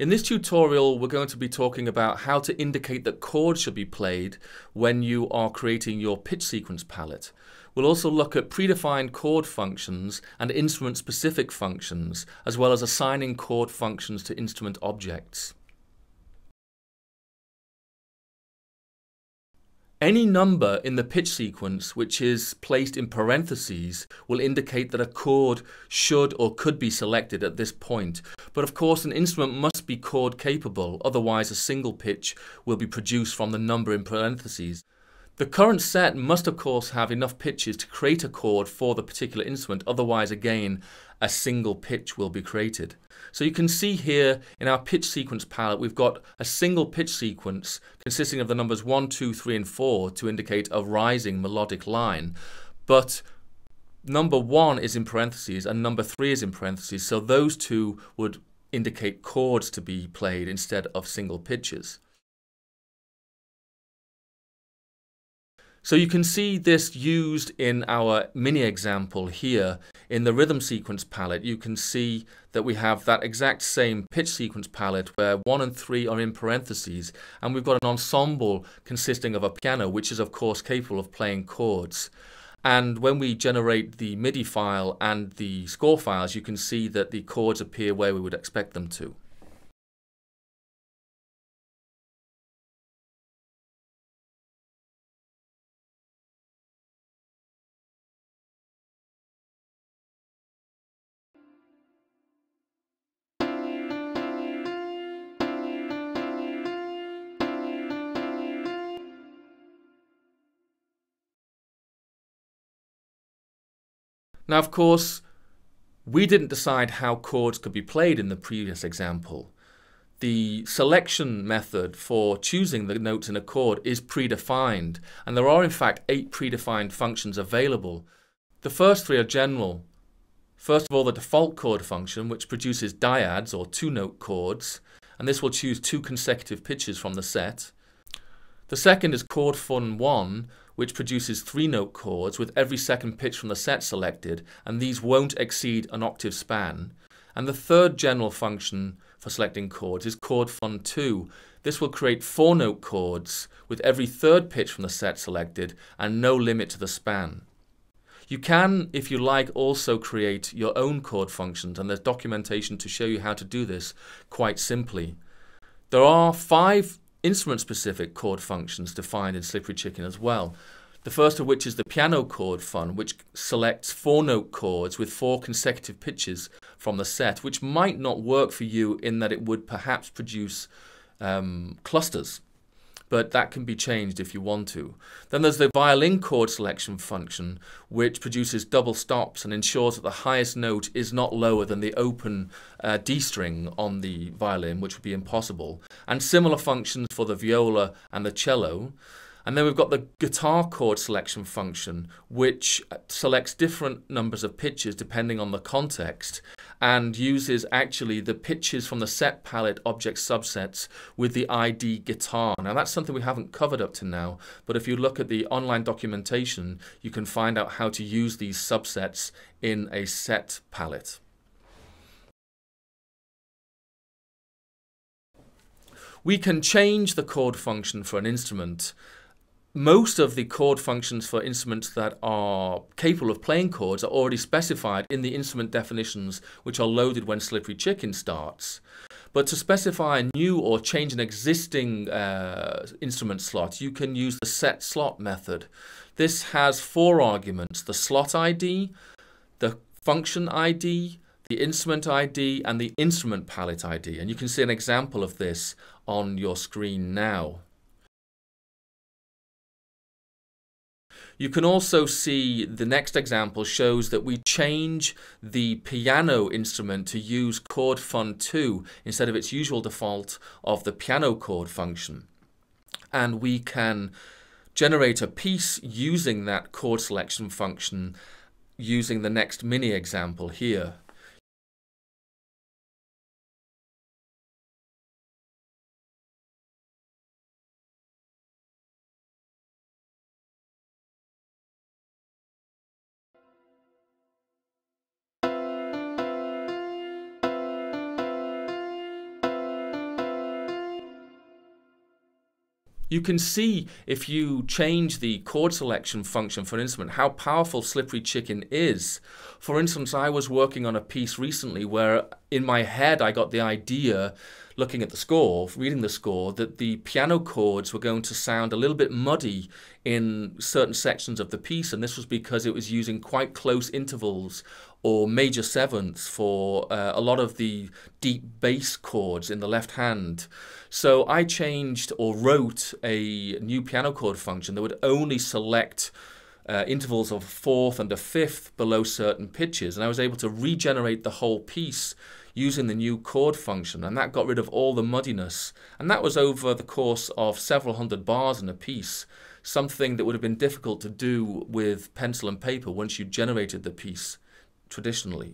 In this tutorial, we're going to be talking about how to indicate that chords should be played when you are creating your pitch sequence palette. We'll also look at predefined chord functions and instrument-specific functions, as well as assigning chord functions to instrument objects. Any number in the pitch sequence which is placed in parentheses will indicate that a chord should or could be selected at this point. But of course an instrument must be chord capable, otherwise a single pitch will be produced from the number in parentheses. The current set must of course have enough pitches to create a chord for the particular instrument, otherwise again a single pitch will be created. So you can see here in our pitch sequence palette we've got a single pitch sequence consisting of the numbers 1, 2, 3 and 4 to indicate a rising melodic line, but number 1 is in parentheses and number 3 is in parentheses, so those two would indicate chords to be played instead of single pitches. So you can see this used in our mini example here. In the rhythm sequence palette, you can see that we have that exact same pitch sequence palette where 1 and 3 are in parentheses, and we've got an ensemble consisting of a piano, which is of course capable of playing chords. And when we generate the MIDI file and the score files, you can see that the chords appear where we would expect them to. Now, of course, we didn't decide how chords could be played in the previous example. The selection method for choosing the notes in a chord is predefined, and there are in fact 8 predefined functions available. The first 3 are general. First of all, the default chord function, which produces dyads or 2-note chords, and this will choose 2 consecutive pitches from the set. The second is chord fun1, which produces 3-note chords with every second pitch from the set selected, and these won't exceed an octave span. And the third general function for selecting chords is chord fun2. This will create 4-note chords with every third pitch from the set selected and no limit to the span. You can, if you like, also create your own chord functions, and there's documentation to show you how to do this quite simply. There are 5 instrument-specific chord functions defined in Slippery Chicken as well. The first of which is the piano chord fun, which selects 4-note chords with 4 consecutive pitches from the set, which might not work for you in that it would perhaps produce clusters, but that can be changed if you want to. Then there's the violin chord selection function, which produces double stops and ensures that the highest note is not lower than the open D string on the violin, which would be impossible. And similar functions for the viola and the cello. And then we've got the guitar chord selection function, which selects different numbers of pitches depending on the context, and uses actually the pitches from the set palette object subsets with the ID guitar. Now that's something we haven't covered up to now, but if you look at the online documentation, you can find out how to use these subsets in a set palette. We can change the chord function for an instrument. Most of the chord functions for instruments that are capable of playing chords are already specified in the instrument definitions, which are loaded when Slippery Chicken starts. But to specify a new or change an existing instrument slot, you can use the set slot method. This has 4 arguments: the slot ID, the function ID, the instrument ID, and the instrument palette ID. And you can see an example of this on your screen now. You can also see the next example shows that we change the piano instrument to use chord fun2 instead of its usual default of the piano chord function. And we can generate a piece using that chord selection function using the next mini example here. You can see if you change the chord selection function for an instrument how powerful Slippery Chicken is. For instance, I was working on a piece recently where in my head I got the idea, looking at the score, reading the score, that the piano chords were going to sound a little bit muddy in certain sections of the piece, and this was because it was using quite close intervals or major sevenths for a lot of the deep bass chords in the left hand. So I changed or wrote a new piano chord function that would only select intervals of fourth and a fifth below certain pitches, and I was able to regenerate the whole piece using the new chord function, and that got rid of all the muddiness. And that was over the course of several hundred bars in a piece, something that would have been difficult to do with pencil and paper once you generated the piece traditionally.